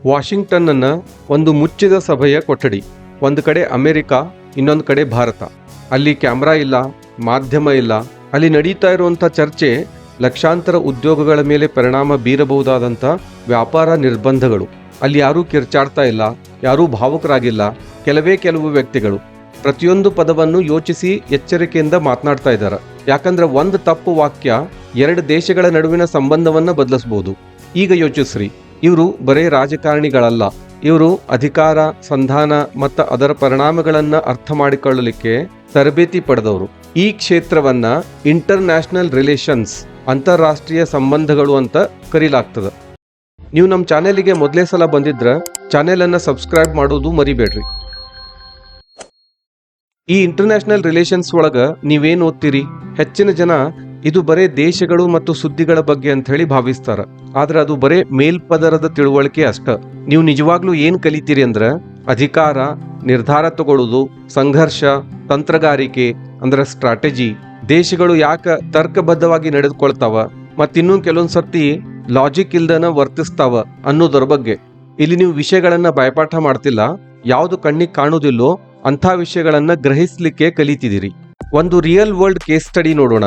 Washington ಅನ್ನ ಒಂದು ಮುಚ್ಚಿದ ಸಭೆಯ ಕೊಠಡಿ. ಒಂದು ಕಡೆ ಅಮೆರಿಕ, ಇನ್ನೊಂದು ಕಡೆ ಭಾರತ. ಅಲ್ಲಿ ಕ್ಯಾಮ್ರಾ ಇಲ್ಲ, ಮಾಧ್ಯಮ ಇಲ್ಲ. ಅಲ್ಲಿ ನಡೀತಾ ಇರುವಂಥ ಚರ್ಚೆ ಲಕ್ಷಾಂತರ ಉದ್ಯೋಗಗಳ ಮೇಲೆ ಪರಿಣಾಮ ಬೀರಬಹುದಾದಂಥ ವ್ಯಾಪಾರ ನಿರ್ಬಂಧಗಳು. ಅಲ್ಲಿ ಯಾರೂ ಕಿರ್ಚಾಡ್ತಾ ಇಲ್ಲ, ಯಾರೂ ಭಾವುಕರಾಗಿಲ್ಲ. ಕೆಲವು ವ್ಯಕ್ತಿಗಳು ಪ್ರತಿಯೊಂದು ಪದವನ್ನು ಯೋಚಿಸಿ ಎಚ್ಚರಿಕೆಯಿಂದ ಮಾತನಾಡ್ತಾ ಇದ್ದಾರೆ. ಯಾಕಂದ್ರೆ ಒಂದು ತಪ್ಪು ವಾಕ್ಯ ಎರಡು ದೇಶಗಳ ನಡುವಿನ ಸಂಬಂಧವನ್ನ ಬದಲಿಸಬಹುದು. ಈಗ ಯೋಚಿಸ್ರಿ, ಇವರು ಬರೇ ರಾಜಕಾರಣಿಗಳಲ್ಲ, ಇವರು ಅಧಿಕಾರ, ಸಂಧಾನ ಮತ್ತು ಅದರ ಪರಿಣಾಮಗಳನ್ನ ಅರ್ಥ ಮಾಡಿಕೊಳ್ಳಲಿಕ್ಕೆ ತರಬೇತಿ ಪಡೆದವರು. ಈ ಕ್ಷೇತ್ರವನ್ನ ಇಂಟರ್ನ್ಯಾಷನಲ್ ರಿಲೇಷನ್ಸ್, ಅಂತಾರಾಷ್ಟ್ರೀಯ ಸಂಬಂಧಗಳು ಅಂತ ಕರೀಲಾಗ್ತದೆ. ನೀವು ನಮ್ಮ ಚಾನೆಲ್ಗೆ ಮೊದಲೇ ಸಲ ಬಂದಿದ್ರ ಚಾನೆಲ್ ಅನ್ನ ಸಬ್ಸ್ಕ್ರೈಬ್ ಮಾಡೋದು ಮರಿಬೇಡ್ರಿ. ಈ ಇಂಟರ್ನ್ಯಾಷನಲ್ ರಿಲೇಷನ್ಸ್ ಒಳಗ ನೀವೇನ್ ಓದ್ತೀರಿ? ಹೆಚ್ಚಿನ ಜನ ಇದು ಬರೇ ದೇಶಗಳು ಮತ್ತು ಸುದ್ದಿಗಳ ಬಗ್ಗೆ ಅಂತ ಹೇಳಿ ಭಾವಿಸ್ತಾರ. ಆದ್ರೆ ಅದು ಬರೇ ಮೇಲ್ಪದರದ ತಿಳುವಳಿಕೆ ಅಷ್ಟ. ನೀವು ನಿಜವಾಗ್ಲೂ ಏನ್ ಕಲಿತೀರಿ ಅಂದ್ರ ಅಧಿಕಾರ, ನಿರ್ಧಾರ ತಗೊಳ್ಳೋದು, ಸಂಘರ್ಷ, ತಂತ್ರಗಾರಿಕೆ ಅಂದ್ರೆ ಸ್ಟ್ರಾಟಜಿ, ದೇಶಗಳು ಯಾಕ ತರ್ಕಬದ್ಧವಾಗಿ ನಡೆದುಕೊಳ್ತಾವ ಮತ್ತಿನ್ನೂ ಕೆಲವೊಂದ್ ಸರ್ತಿ ಲಾಜಿಕ್ ಇಲ್ದನ ವರ್ತಿಸ್ತಾವ ಅನ್ನೋದರ ಬಗ್ಗೆ. ಇಲ್ಲಿ ನೀವು ವಿಷಯಗಳನ್ನ ಬಾಯ್ಪಾಠ ಮಾಡ್ತಿಲ್ಲ, ಯಾವ್ದು ಕಣ್ಣಿಗೆ ಕಾಣುವುದಿಲ್ಲೋ ಅಂಥ ವಿಷಯಗಳನ್ನ ಗ್ರಹಿಸ್ಲಿಕ್ಕೆ ಕಲಿತಿದ್ದೀರಿ. ಒಂದು ರಿಯಲ್ ವರ್ಲ್ಡ್ ಕೇಸ್ ಸ್ಟಡಿ ನೋಡೋಣ.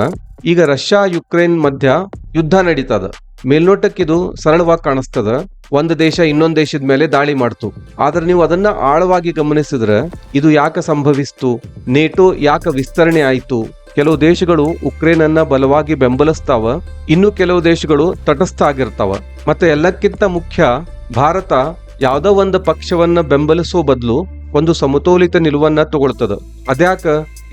ಈಗ ರಷ್ಯಾ ಯುಕ್ರೇನ್ ಮಧ್ಯ ಯುದ್ಧ ನಡೀತದ. ಮೇಲ್ನೋಟಕ್ಕಿದು ಸರಳವಾಗಿ ಕಾಣಿಸ್ತದ, ಒಂದು ದೇಶ ಇನ್ನೊಂದು ದೇಶದ ಮೇಲೆ ದಾಳಿ ಮಾಡ್ತು. ಆದ್ರೆ ನೀವು ಅದನ್ನ ಆಳವಾಗಿ ಗಮನಿಸಿದ್ರೆ ಇದು ಯಾಕೆ ಸಂಭವಿಸ್ತು, ನೇಟೋ ಯಾಕೆ ವಿಸ್ತರಣೆ ಆಯ್ತು, ಕೆಲವು ದೇಶಗಳು ಉಕ್ರೇನ್ ಅನ್ನ ಬಲವಾಗಿ ಬೆಂಬಲಿಸ್ತಾವ, ಇನ್ನು ಕೆಲವು ದೇಶಗಳು ತಟಸ್ಥ ಆಗಿರ್ತಾವ. ಮತ್ತೆ ಎಲ್ಲಕ್ಕಿಂತ ಮುಖ್ಯ, ಭಾರತ ಯಾವುದೋ ಒಂದು ಪಕ್ಷವನ್ನ ಬೆಂಬಲಿಸೋ ಬದಲು ಒಂದು ಸಮತೋಲಿತ ನಿಲುವನ್ನ ತಗೊಳ್ತದ.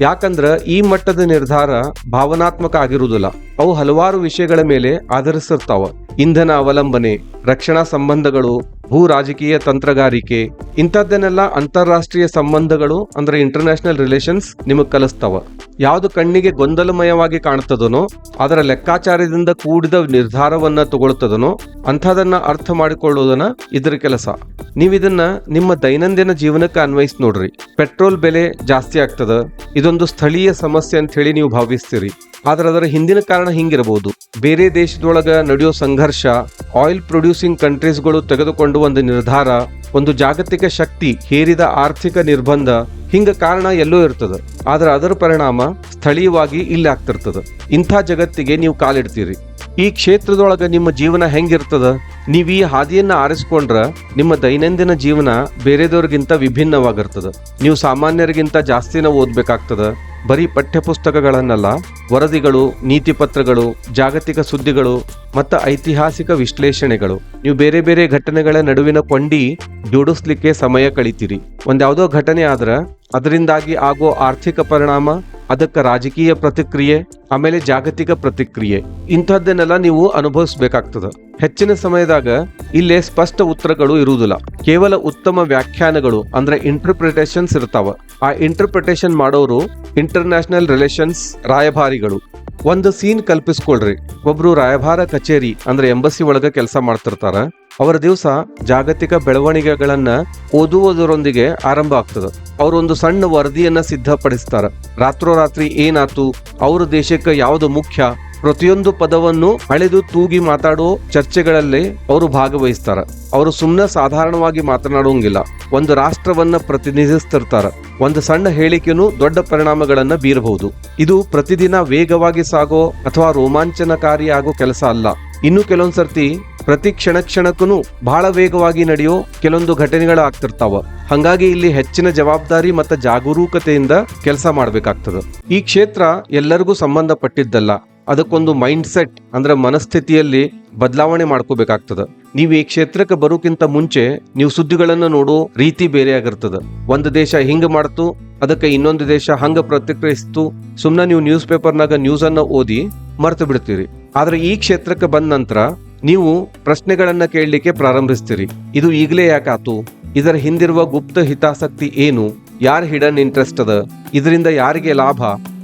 ಯಾಕಂದ್ರ ಈ ಮಟ್ಟದ ನಿರ್ಧಾರ ಭಾವನಾತ್ಮಕ ಆಗಿರುವುದಿಲ್ಲ. ಅವು ಹಲವಾರು ವಿಷಯಗಳ ಮೇಲೆ ಆಧರಿಸಿರ್ತಾವ. ಇಂಧನ ಅವಲಂಬನೆ, ರಕ್ಷಣಾ ಸಂಬಂಧಗಳು, ಭೂ ರಾಜಕೀಯ ತಂತ್ರಗಾರಿಕೆ, ಇಂಥದ್ದನ್ನೆಲ್ಲ ಅಂತಾರಾಷ್ಟ್ರೀಯ ಸಂಬಂಧಗಳು ಅಂದ್ರೆ ಇಂಟರ್ನ್ಯಾಷನಲ್ ರಿಲೇಷನ್ಸ್ ನಿಮಗ್ ಕಲಿಸ್ತಾವ. ಯಾವ್ದು ಕಣ್ಣಿಗೆ ಗೊಂದಲಮಯವಾಗಿ ಕಾಣ್ತದನೋ, ಅದರ ಲೆಕ್ಕಾಚಾರದಿಂದ ಕೂಡಿದ ನಿರ್ಧಾರವನ್ನ ತಗೊಳ್ತದನೋ ಅಂಥದನ್ನ ಅರ್ಥ ಮಾಡಿಕೊಳ್ಳೋದನ್ನ ಇದರ ಕೆಲಸ. ನೀವಿದನ್ನ ನಿಮ್ಮ ದೈನಂದಿನ ಜೀವನಕ್ಕೆ ಅನ್ವಯಿಸಿ ನೋಡ್ರಿ. ಪೆಟ್ರೋಲ್ ಬೆಲೆ ಜಾಸ್ತಿ ಆಗ್ತದ, ಇದೊಂದು ಸ್ಥಳೀಯ ಸಮಸ್ಯೆ ಅಂತ ಹೇಳಿ ನೀವು ಭಾವಿಸ್ತೀರಿ. ಆದ್ರೆ ಅದರ ಹಿಂದಿನ ಕಾರಣ ಹಿಂಗಿರಬಹುದು. ಬೇರೆ ದೇಶದೊಳಗ ನಡೆಯೋ ಸಂಘರ್ಷ, ಆಯಿಲ್ ಪ್ರೊಡ್ಯೂಸಿಂಗ್ ಕಂಟ್ರೀಸ್ಗಳು ತೆಗೆದುಕೊಂಡು ಒಂದು ನಿರ್ಧಾರ, ಒಂದು ಜಾಗತಿಕ ಶಕ್ತಿ ಹೇರಿದ ಆರ್ಥಿಕ ನಿರ್ಬಂಧ, ಹಿಂಗ ಕಾರಣ ಎಲ್ಲೋ ಇರ್ತದ. ಆದ್ರೆ ಅದರ ಪರಿಣಾಮ ಸ್ಥಳೀಯವಾಗಿ ಇಲ್ಲಿ ಆಗ್ತಿರ್ತದ. ಇಂಥ ಜಗತ್ತಿಗೆ ನೀವು ಕಾಲಿಡ್ತೀರಿ. ಈ ಕ್ಷೇತ್ರದೊಳಗ ನಿಮ್ಮ ಜೀವನ ಹೆಂಗಿರ್ತದ? ನೀವು ಈ ಹಾದಿಯನ್ನ ಆರಿಸ್ಕೊಂಡ್ರ ನಿಮ್ಮ ದೈನಂದಿನ ಜೀವನ ಬೇರೆದವ್ರಿಗಿಂತ ವಿಭಿನ್ನವಾಗಿರ್ತದ. ನೀವು ಸಾಮಾನ್ಯರಿಗಿಂತ ಜಾಸ್ತಿನ ಓದ್ಬೇಕಾಗ್ತದ. ಬರೀ ಪಠ್ಯಪುಸ್ತಕಗಳನ್ನಲ್ಲ, ವರದಿಗಳು, ನೀತಿ ಪತ್ರಗಳು, ಜಾಗತಿಕ ಸುದ್ದಿಗಳು ಮತ್ತು ಐತಿಹಾಸಿಕ ವಿಶ್ಲೇಷಣೆಗಳು. ನೀವು ಬೇರೆ ಬೇರೆ ಘಟನೆಗಳ ನಡುವಿನ ಕೊಂಡಿ ಜೋಡಿಸ್ಲಿಕ್ಕೆ ಸಮಯ ಕಳಿತೀರಿ. ಒಂದ್ಯಾವುದೋ ಘಟನೆ ಆದ್ರ ಅದರಿಂದಾಗಿ ಆಗೋ ಆರ್ಥಿಕ ಪರಿಣಾಮ, ಅದಕ್ಕೆ ರಾಜಕೀಯ ಪ್ರತಿಕ್ರಿಯೆ, ಆಮೇಲೆ ಜಾಗತಿಕ ಪ್ರತಿಕ್ರಿಯೆ, ಇಂಥದ್ದನ್ನೆಲ್ಲ ನೀವು ಅನುಭವಿಸ್ಬೇಕಾಗ್ತದ. ಹೆಚ್ಚಿನ ಸಮಯದಾಗ ಇಲ್ಲೇ ಸ್ಪಷ್ಟ ಉತ್ತರಗಳು ಇರುವುದಿಲ್ಲ. ಕೇವಲ ಉತ್ತಮ ವ್ಯಾಖ್ಯಾನಗಳು ಅಂದ್ರೆ ಇಂಟರ್ಪ್ರಿಟೇಷನ್ಸ್ ಇರ್ತಾವ. ಆ ಇಂಟರ್ಪ್ರಿಟೇಷನ್ ಮಾಡೋರು ಇಂಟರ್ನ್ಯಾಷನಲ್ ರಿಲೇಷನ್ಸ್ ರಾಯಭಾರಿಗಳು. ಒಂದು ಸೀನ್ ಕಲ್ಪಿಸ್ಕೊಳ್ರಿ. ಒಬ್ರು ರಾಯಭಾರ ಕಚೇರಿ ಅಂದ್ರೆ ಎಂಬಸಿ ಒಳಗ ಕೆಲಸ ಮಾಡ್ತಿರ್ತಾರ. ಅವರ ದಿವಸ ಜಾಗತಿಕ ಬೆಳವಣಿಗೆಗಳನ್ನ ಓದುವುದರೊಂದಿಗೆ ಆರಂಭ ಆಗ್ತದ. ಅವರೊಂದು ಸಣ್ಣ ವರದಿಯನ್ನ ಸಿದ್ಧಪಡಿಸ್ತಾರ. ರಾತ್ರೋರಾತ್ರಿ ಏನಾತು, ಅವ್ರ ದೇಶಕ್ಕೆ ಯಾವುದು ಮುಖ್ಯ, ಪ್ರತಿಯೊಂದು ಪದವನ್ನು ಅಳೆದು ತೂಗಿ ಮಾತಾಡೋ ಚರ್ಚೆಗಳಲ್ಲಿ ಅವರು ಭಾಗವಹಿಸ್ತಾರ. ಅವರು ಸುಮ್ಮನೆ ಸಾಧಾರಣವಾಗಿ ಮಾತನಾಡೋಂಗಿಲ್ಲ. ಒಂದು ರಾಷ್ಟ್ರವನ್ನ ಪ್ರತಿನಿಧಿಸ್ತಿರ್ತಾರ. ಒಂದು ಸಣ್ಣ ಹೇಳಿಕೆನೂ ದೊಡ್ಡ ಪರಿಣಾಮಗಳನ್ನ ಬೀರಬಹುದು. ಇದು ಪ್ರತಿದಿನ ವೇಗವಾಗಿ ಸಾಗೋ ಅಥವಾ ರೋಮಾಂಚನಕಾರಿ ಆಗೋ ಕೆಲಸ ಅಲ್ಲ. ಇನ್ನು ಕೆಲವೊಂದ್ ಸರ್ತಿ ಪ್ರತಿ ಕ್ಷಣಕ್ಕೂ ಬಹಳ ವೇಗವಾಗಿ ನಡೆಯೋ ಕೆಲವೊಂದು ಘಟನೆಗಳು ಆಗ್ತಿರ್ತಾವ. ಹಂಗಾಗಿ ಇಲ್ಲಿ ಹೆಚ್ಚಿನ ಜವಾಬ್ದಾರಿ ಮತ್ತು ಜಾಗರೂಕತೆಯಿಂದ ಕೆಲಸ ಮಾಡ್ಬೇಕಾಗ್ತದ. ಈ ಕ್ಷೇತ್ರ ಎಲ್ಲರಿಗೂ ಸಂಬಂಧಪಟ್ಟಿದ್ದಲ್ಲ. ಅದಕ್ಕೊಂದು ಮೈಂಡ್ ಸೆಟ್ ಅಂದ್ರೆ ಮನಸ್ಥಿತಿಯಲ್ಲಿ ಬದಲಾವಣೆ ಮಾಡ್ಕೋಬೇಕಾಗ್ತದ. ನೀವು ಈ ಕ್ಷೇತ್ರಕ್ಕೆ ಬರೋಕ್ಕಿಂತ ಮುಂಚೆ ನೀವು ಸುದ್ದಿಗಳನ್ನು ನೋಡೋ ರೀತಿ ಬೇರೆ ಆಗಿರ್ತದ. ಒಂದು ದೇಶ ಹಿಂಗ ಮಾಡ್ತು, ಅದಕ್ಕೆ ಇನ್ನೊಂದು ದೇಶ ಹಂಗ ಪ್ರತಿಕ್ರಿಯಿಸ್ತು. ಸುಮ್ಮನೆ ನೀವು ನ್ಯೂಸ್ ಪೇಪರ್ನಾಗ ನ್ಯೂಸ್ ಅನ್ನ ಓದಿ ಮರ್ತು ಬಿಡ್ತೀರಿ. ಆದ್ರೆ ಈ ಕ್ಷೇತ್ರಕ್ಕೆ ಬಂದ ನಂತರ ನೀವು ಪ್ರಶ್ನೆಗಳನ್ನ ಕೇಳಲಿಕ್ಕೆ ಪ್ರಾರಂಭಿಸ್ತೀರಿ. ಇದು ಈಗಲೇ ಯಾಕಾತು? ಇದರ ಹಿಂದಿರುವ ಗುಪ್ತ ಹಿತಾಸಕ್ತಿ ಏನು? ಯಾರ ಹಿಡನ್ ಇಂಟ್ರೆಸ್ಟ್ ಅದ? ಇದರಿಂದ ಯಾರಿಗೆ ಲಾಭ?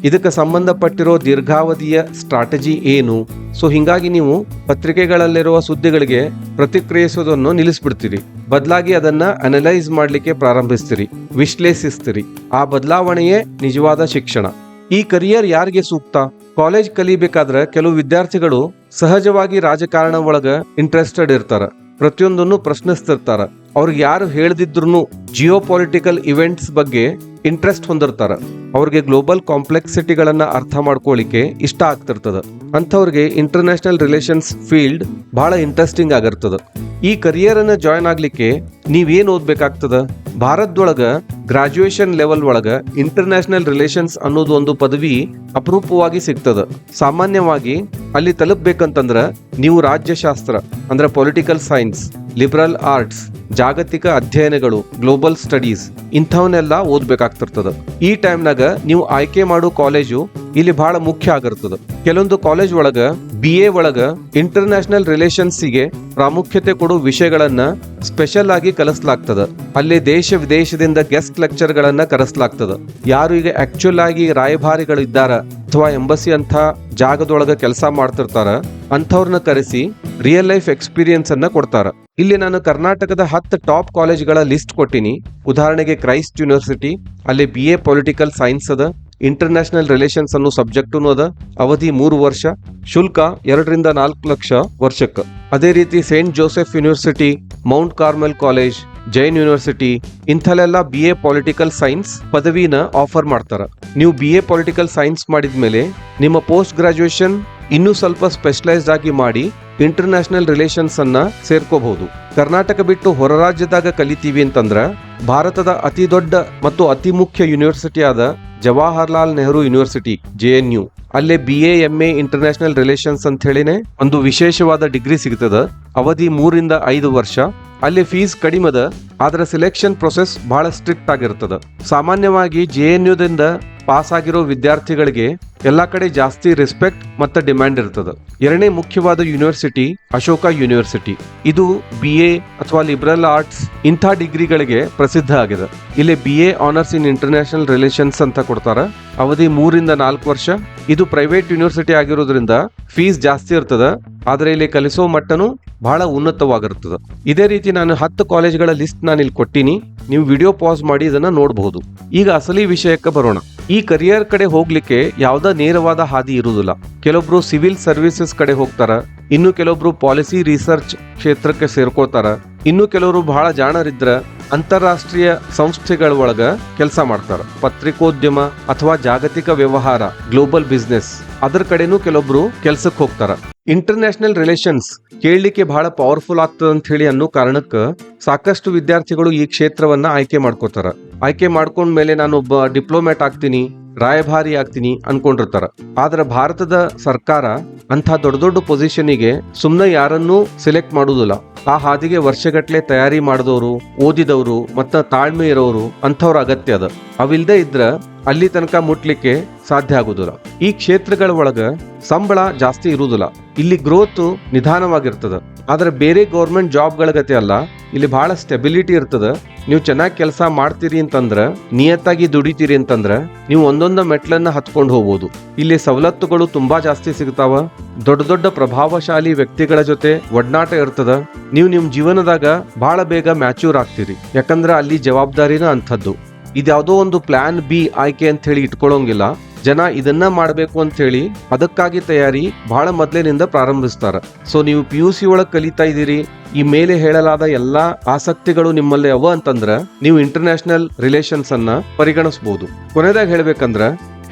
ಇದಕ್ಕೆ ಸಂಬಂಧಪಟ್ಟಿರೋ ದೀರ್ಘಾವಧಿಯ ಸ್ಟ್ರಾಟಜಿ ಏನು? ಸೊ ಹಿಂಗಾಗಿ ನೀವು ಪತ್ರಿಕೆಗಳಲ್ಲಿರುವ ಸುದ್ದಿಗಳಿಗೆ ಪ್ರತಿಕ್ರಿಯಿಸೋದನ್ನು ನಿಲ್ಲಿಸ್ಬಿಡ್ತೀರಿ. ಬದಲಾಗಿ ಅದನ್ನ ಅನಲೈಸ್ ಮಾಡ್ಲಿಕ್ಕೆ ಪ್ರಾರಂಭಿಸ್ತೀರಿ, ವಿಶ್ಲೇಷಿಸ್ತೀರಿ. ಆ ಬದಲಾವಣೆಯೇ ನಿಜವಾದ ಶಿಕ್ಷಣ. ಈ ಕರಿಯರ್ ಯಾರಿಗೆ ಸೂಕ್ತ? ಕಾಲೇಜ್ ಕಲಿಬೇಕಾದ್ರೆ ಕೆಲವು ವಿದ್ಯಾರ್ಥಿಗಳು ಸಹಜವಾಗಿ ರಾಜಕಾರಣ ಒಳಗ ಇಂಟ್ರೆಸ್ಟೆಡ್ ಇರ್ತಾರ. ಪ್ರತಿಯೊಂದನ್ನು ಪ್ರಶ್ನಿಸ್ತಿರ್ತಾರ. ಅವ್ರಿಗೆ ಯಾರು ಹೇಳ್ದಿದ್ರು ಜಿಯೋ ಪೊಲಿಟಿಕಲ್ ಇವೆಂಟ್ಸ್ ಬಗ್ಗೆ ಇಂಟ್ರೆಸ್ಟ್ ಹೊಂದಿರ್ತಾರ. ಅವ್ರಿಗೆ ಗ್ಲೋಬಲ್ ಕಾಂಪ್ಲೆಕ್ಸಿಟಿಗಳನ್ನ ಅರ್ಥ ಮಾಡ್ಕೊಳ್ಳಿಕ್ಕೆ ಇಷ್ಟ ಆಗ್ತಿರ್ತದ. ಅಂಥವ್ರಿಗೆ ಇಂಟರ್ನ್ಯಾಷನಲ್ ರಿಲೇಷನ್ಸ್ ಫೀಲ್ಡ್ ಬಹಳ ಇಂಟ್ರೆಸ್ಟಿಂಗ್ ಆಗಿರ್ತದ. ಈ ಕರಿಯರ್ ಅನ್ನ ಜಾಯ್ನ್ ಆಗ್ಲಿಕ್ಕೆ ನೀವೇನ್ ಓದ್ಬೇಕಾಗ್ತದ? ಭಾರತದೊಳಗ ಗ್ರಾಜುಯೇಷನ್ ಲೆವೆಲ್ ಒಳಗ ಇಂಟರ್ನ್ಯಾಷನಲ್ ರಿಲೇಷನ್ಸ್ ಅನ್ನೋದು ಒಂದು ಪದವಿ ಅಪರೂಪವಾಗಿ ಸಿಗ್ತದ. ಸಾಮಾನ್ಯವಾಗಿ ಅಲ್ಲಿ ತಲುಪಬೇಕಂತಂದ್ರ ನೀವು ರಾಜ್ಯಶಾಸ್ತ್ರ ಅಂದ್ರೆ ಪೊಲಿಟಿಕಲ್ ಸೈನ್ಸ್, ಲಿಬರಲ್ ಆರ್ಟ್ಸ್, ಜಾಗತಿಕ ಅಧ್ಯಯನಗಳು, ಗ್ಲೋಬಲ್ ಸ್ಟಡೀಸ್ ಇಂಥವನ್ನೆಲ್ಲ ಓದ್ಬೇಕಾಗ್ತಿರ್ತದ. ಈ ಟೈಮ್ನಾಗ ನೀವು ಆಯ್ಕೆ ಮಾಡೋ ಕಾಲೇಜು ಇಲ್ಲಿ ಬಹಳ ಮುಖ್ಯ ಆಗಿರ್ತದ. ಕೆಲವೊಂದು ಕಾಲೇಜ್ ಒಳಗ BA ಒಳಗ ಇಂಟರ್ನ್ಯಾಷನಲ್ ರಿಲೇಷನ್ಸ್ಗೆ ಪ್ರಾಮುಖ್ಯತೆ ಕೊಡೋ ವಿಷಯಗಳನ್ನ ಸ್ಪೆಷಲ್ ಆಗಿ ಕಲಿಸಲಾಗ್ತದ. ಅಲ್ಲಿ ದೇಶ ವಿದೇಶದಿಂದ ಗೆಸ್ಟ್ ಲೆಕ್ಚರ್ ಗಳನ್ನ ಕರೆಸಲಾಗ್ತದ. ಯಾರು ಈಗ ಆಕ್ಚುಲ್ ಆಗಿ ರಾಯಭಾರಿಗಳು ಇದ್ದಾರ ಅಥವಾ ಎಂಬಸಿ ಅಂತ ಜಾಗದೊಳಗ ಕೆಲಸ ಮಾಡ್ತಿರ್ತಾರ ಅಂಥವ್ರನ್ನ ಕರೆಸಿ ರಿಯಲ್ ಲೈಫ್ ಎಕ್ಸ್ಪೀರಿಯನ್ಸ್ ಅನ್ನ ಕೊಡ್ತಾರ. ಇಲ್ಲಿ ನಾನು ಕರ್ನಾಟಕದ 10 ಟಾಪ್ ಕಾಲೇಜ್ಗಳ ಲಿಸ್ಟ್ ಕೊಟ್ಟಿನಿ. ಉದಾಹರಣೆಗೆ ಕ್ರೈಸ್ಟ್ ಯೂನಿವರ್ಸಿಟಿ, ಅಲ್ಲಿ BA ಪೊಲಿಟಿಕಲ್ ಸೈನ್ಸ್ ಅದ, ಇಂಟರ್ನ್ಯಾಷನಲ್ ರಿಲೇಷನ್ಸ್ ಅನ್ನೋ ಸಬ್ಜೆಕ್ಟು ಅದ, ಅವಧಿ 3 ವರ್ಷ, ಶುಲ್ಕ 2 ರಿಂದ 4 ಲಕ್ಷ ವರ್ಷಕ್ಕ. ಅದೇ ರೀತಿ saint Joseph university, Mount Carmel college, Jain university ಇಂಥಲ್ಲೆಲ್ಲ BA ಪೊಲಿಟಿಕಲ್ ಸೈನ್ಸ್ ಪದವಿನ ಆಫರ್ ಮಾಡ್ತಾರ. ನೀವು BA ಪೊಲಿಟಿಕಲ್ ಸೈನ್ಸ್ ಮಾಡಿದ್ಮೇಲೆ ನಿಮ್ಮ ಪೋಸ್ಟ್ ಗ್ರಾಜುಯೇಷನ್ ಇನ್ನೂ ಸ್ವಲ್ಪ ಸ್ಪೆಷಲೈಸ್ಡ್ ಆಗಿ ಮಾಡಿ ಇಂಟರ್ನ್ಯಾಷನಲ್ ರಿಲೇಷನ್ಸ್ ಅನ್ನ ಸೇರ್ಕೋಬಹುದು. ಕರ್ನಾಟಕ ಬಿಟ್ಟು ಹೊರ ರಾಜ್ಯದಾಗ ಕಲಿತೀವಿ ಅಂತಂದ್ರ ಭಾರತದ ಅತಿ ದೊಡ್ಡ ಮತ್ತು ಅತಿ ಮುಖ್ಯ ಯೂನಿವರ್ಸಿಟಿ ಆದ ಜವಾಹರ್ಲಾಲ್ ನೆಹರು ಯೂನಿವರ್ಸಿಟಿ JNU, ಅಲ್ಲೇ BA MA ಇಂಟರ್ನ್ಯಾಷನಲ್ ರಿಲೇಷನ್ಸ್ ಅಂತ ಹೇಳಿನೇ ಒಂದು ವಿಶೇಷವಾದ ಡಿಗ್ರಿ ಸಿಗ್ತದ. ಅವಧಿ 3 ರಿಂದ 5 ವರ್ಷ. ಅಲ್ಲಿ ಫೀಸ್ ಕಡಿಮದ, ಆದ್ರೆ ಸೆಲೆಕ್ಷನ್ ಪ್ರೊಸೆಸ್ ಬಹಳ ಸ್ಟ್ರಿಕ್ಟ್ ಆಗಿರ್ತದ. ಸಾಮಾನ್ಯವಾಗಿ JNU ದಿಂದ ಪಾಸ್ ಆಗಿರೋ ವಿದ್ಯಾರ್ಥಿಗಳಿಗೆ ಎಲ್ಲಾ ಕಡೆ ಜಾಸ್ತಿ ರೆಸ್ಪೆಕ್ಟ್ ಮತ್ತು ಡಿಮ್ಯಾಂಡ್ ಇರ್ತದ. ಎರಡನೇ ಮುಖ್ಯವಾದ ಯೂನಿವರ್ಸಿಟಿ ಅಶೋಕ ಯೂನಿವರ್ಸಿಟಿ. ಇದು BA ಅಥವಾ ಲಿಬರಲ್ ಆರ್ಟ್ಸ್ ಇಂಥ ಡಿಗ್ರಿಗಳಿಗೆ ಪ್ರಸಿದ್ಧ ಆಗಿದೆ. ಇಲ್ಲಿ BA ಆನರ್ಸ್ ಇನ್ ಇಂಟರ್ನ್ಯಾಷನಲ್ ರಿಲೇಷನ್ಸ್ ಅಂತ ಕೊಡ್ತಾರ. ಅವಧಿ 3 ರಿಂದ 4 ವರ್ಷ. ಇದು ಪ್ರೈವೇಟ್ ಯೂನಿವರ್ಸಿಟಿ ಆಗಿರೋದ್ರಿಂದ ಫೀಸ್ ಜಾಸ್ತಿ ಇರ್ತದ, ಆದ್ರೆ ಇಲ್ಲಿ ಕಲಿಸೋ ಮಟ್ಟನು ಬಹಳ ಉನ್ನತವಾಗಿರ್ತದ. ಇದೇ ರೀತಿ ನಾನು 10 ಕಾಲೇಜ್ಗಳ ಲಿಸ್ಟ್ ನಾನು ಇಲ್ಲಿ ಕೊಟ್ಟಿನಿ. ನೀವು ವಿಡಿಯೋ ಪಾಸ್ ಮಾಡಿ ಇದನ್ನ ನೋಡಬಹುದು. ಈಗ ಅಸಲಿ ವಿಷಯಕ್ಕೆ ಬರೋಣ. ಈ ಕರಿಯರ್ ಕಡೆ ಹೋಗ್ಲಿಕ್ಕೆ ಯಾವ್ದ ನೇರವಾದ ಹಾದಿ ಇರುವುದಿಲ್ಲ. ಕೆಲವೊಬ್ರು ಸಿವಿಲ್ ಸರ್ವಿಸಸ್ ಕಡೆ ಹೋಗ್ತಾರ, ಇನ್ನು ಕೆಲವೊಬ್ರು ಪಾಲಿಸಿ ರಿಸರ್ಚ್ ಕ್ಷೇತ್ರಕ್ಕೆ ಸೇರ್ಕೋತಾರ, ಇನ್ನು ಕೆಲವರು ಬಹಳ ಜಾಣರಿದ್ರ ಅಂತಾರಾಷ್ಟ್ರೀಯ ಸಂಸ್ಥೆಗಳ ಒಳಗ ಕೆಲಸ ಮಾಡ್ತಾರ. ಪತ್ರಿಕೋದ್ಯಮ ಅಥವಾ ಜಾಗತಿಕ ವ್ಯವಹಾರ, ಗ್ಲೋಬಲ್ ಬಿಸ್ನೆಸ್ ಅದರ ಕಡೆನೂ ಕೆಲವೊಬ್ರು ಕೆಲ್ಸಕ್ಕೆ ಹೋಗ್ತಾರ. ಇಂಟರ್ನ್ಯಾಷನಲ್ ರಿಲೇಷನ್ಸ್ ಕೇಳಲಿಕ್ಕೆ ಬಹಳ ಪವರ್ಫುಲ್ ಆಗ್ತದ ಅಂತ ಹೇಳಿ ಅನ್ನೋ ಕಾರಣಕ್ಕೆ ಸಾಕಷ್ಟು ವಿದ್ಯಾರ್ಥಿಗಳು ಈ ಕ್ಷೇತ್ರವನ್ನ ಆಯ್ಕೆ ಮಾಡ್ಕೋತಾರ. ಆಯ್ಕೆ ಮಾಡ್ಕೊಂಡ್ಮೇಲೆ ನಾನು ಒಬ್ಬ ಡಿಪ್ಲೊಮ್ಯಾಟ್ ಆಗ್ತೀನಿ, ರಾಯಭಾರಿ ಆಗ್ತೀನಿ ಅನ್ಕೊಂಡಿರ್ತಾರ. ಆದ್ರೆ ಭಾರತದ ಸರ್ಕಾರ ಅಂತ ದೊಡ್ಡ ದೊಡ್ಡ ಪೊಸಿಷನ್ಗೆ ಸುಮ್ಮನೆ ಯಾರನ್ನೂ ಸೆಲೆಕ್ಟ್ ಮಾಡುದಿಲ್ಲ. ಆ ಹಾದಿಗೆ ವರ್ಷಗಟ್ಲೆ ತಯಾರಿ ಮಾಡಿದವರು, ಓದಿದವರು ಮತ್ತ ತಾಳ್ಮೆ ಇರೋರು ಅಂಥವ್ರ ಅಗತ್ಯ ಅದ. ಅವಿಲ್ದೇ ಇದ್ರ ಅಲ್ಲಿ ತನಕ ಮುಟ್ಲಿಕ್ಕೆ ಸಾಧ್ಯ ಆಗುದಿಲ್ಲ. ಈ ಕ್ಷೇತ್ರಗಳ ಒಳಗ ಸಂಬಳ ಜಾಸ್ತಿ ಇರುವುದಿಲ್ಲ. ಇಲ್ಲಿ ಗ್ರೋತ್ ನಿಧಾನವಾಗಿರ್ತದ. ಆದ್ರೆ ಬೇರೆ ಗೌರ್ಮೆಂಟ್ ಜಾಬ್ಗಳ ಗತಿ ಅಲ್ಲ, ಇಲ್ಲಿ ಬಹಳ ಸ್ಟೆಬಿಲಿಟಿ ಇರ್ತದ. ನೀವು ಚೆನ್ನಾಗಿ ಕೆಲಸ ಮಾಡ್ತೀರಿ ಅಂತಂದ್ರ, ನಿಯತ್ತಾಗಿ ದುಡಿತೀರಿ ಅಂತಂದ್ರ ನೀವು ಒಂದೊಂದ ಮೆಟ್ಲನ್ನ ಹತ್ಕೊಂಡು ಹೋಗ್ಬೋದು. ಇಲ್ಲಿ ಸವಲತ್ತುಗಳು ತುಂಬಾ ಜಾಸ್ತಿ ಸಿಗ್ತಾವ. ದೊಡ್ಡ ದೊಡ್ಡ ಪ್ರಭಾವಶಾಲಿ ವ್ಯಕ್ತಿಗಳ ಜೊತೆ ಒಡನಾಟ ಇರ್ತದ. ನೀವು ನಿಮ್ ಜೀವನದಾಗ ಬಹಳ ಬೇಗ ಮ್ಯಾಚ್ಯೂರ್ ಆಗ್ತೀರಿ, ಯಾಕಂದ್ರ ಅಲ್ಲಿ ಜವಾಬ್ದಾರಿನ ಅಂಥದ್ದು. ಇದ್ಯಾವುದೋ ಒಂದು ಪ್ಲಾನ್ B ಆಯ್ಕೆ ಅಂತ ಹೇಳಿ ಇಟ್ಕೊಳ್ಳೋಂಗಿಲ್ಲ. ಜನ ಇದನ್ನ ಮಾಡಬೇಕು ಅಂತ ಹೇಳಿ ಅದಕ್ಕಾಗಿ ತಯಾರಿ ಬಹಳ ಮೊದಲಿನಿಂದ ಪ್ರಾರಂಭಿಸ್ತಾರ. ಸೊ ನೀವು PUC ಒಳಗೆ ಕಲಿತಾ ಇದ್ದೀರಿ, ಈ ಮೇಲೆ ಹೇಳಲಾದ ಎಲ್ಲಾ ಆಸಕ್ತಿಗಳು ನಿಮ್ಮಲ್ಲಿ ಅವ ಅಂತಂದ್ರ ನೀವು ಇಂಟರ್ನ್ಯಾಷನಲ್ ರಿಲೇಷನ್ಸ್ ಅನ್ನ ಪರಿಗಣಿಸಬಹುದು. ಕೊನೆದಾಗ ಹೇಳ್ಬೇಕಂದ್ರ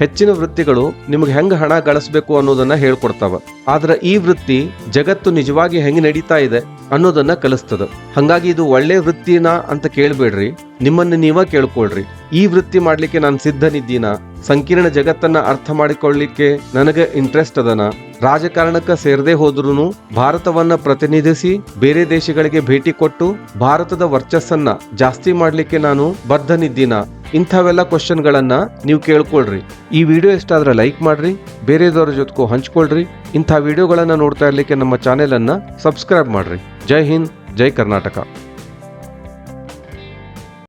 ಹೆಚ್ಚಿನ ವೃತ್ತಿಗಳು ನಿಮ್ಗೆ ಹೆಂಗ್ ಹಣ ಗಳಿಸಬೇಕು ಅನ್ನೋದನ್ನ ಹೇಳ್ಕೊಡ್ತಾವ. ಆದ್ರೆ ಈ ವೃತ್ತಿ ಜಗತ್ತು ನಿಜವಾಗಿ ಹೆಂಗ್ ನಡೀತಾ ಇದೆ ಅನ್ನೋದನ್ನ ಕಲಿಸ್ತದ. ಹಂಗಾಗಿ ಇದು ಒಳ್ಳೆ ವೃತ್ತಿನ ಅಂತ ಕೇಳ್ಬೇಡ್ರಿ, ನಿಮ್ಮನ್ನ ನೀವ ಕೇಳ್ಕೊಳ್ರಿ. ಈ ವೃತ್ತಿ ಮಾಡ್ಲಿಕ್ಕೆ ನಾನು ಸಿದ್ಧನಿದ್ದೀನ, ಸಂಕೀರ್ಣ ಜಗತ್ತನ್ನ ಅರ್ಥ ಮಾಡಿಕೊಳ್ಳಿಕ್ಕೆ ನನಗೆ ಇಂಟ್ರೆಸ್ಟ್ ಅದನ, ರಾಜಕಾರಣಕ್ಕೆ ಸೇರದೆ ಹೋದ್ರೂ ಭಾರತವನ್ನ ಪ್ರತಿನಿಧಿಸಿ ಬೇರೆ ದೇಶಗಳಿಗೆ ಭೇಟಿ ಕೊಟ್ಟು ಭಾರತದ ವರ್ಚಸ್ಸನ್ನ ಜಾಸ್ತಿ ಮಾಡ್ಲಿಕ್ಕೆ ನಾನು ಬದ್ಧನಿದ್ದೀನ. ಇಂಥವೆಲ್ಲ ಕ್ವಶನ್ಗಳನ್ನ ನೀವು ಕೇಳ್ಕೊಳ್ರಿ. ಈ ವಿಡಿಯೋ ಇಷ್ಟ ಆದ್ರೆ ಲೈಕ್ ಮಾಡ್ರಿ, ಬೇರೆದವರ ಜೊತೆಗೂ ಹಂಚ್ಕೊಳ್ರಿ. ಇಂಥ ವಿಡಿಯೋಗಳನ್ನ ನೋಡ್ತಾ ಇರ್ಲಿಕ್ಕೆ ನಮ್ಮ ಚಾನೆಲ್ ಅನ್ನ ಸಬ್ಸ್ಕ್ರೈಬ್ ಮಾಡ್ರಿ. ಜೈ ಹಿಂದ್, ಜೈ ಕರ್ನಾಟಕ.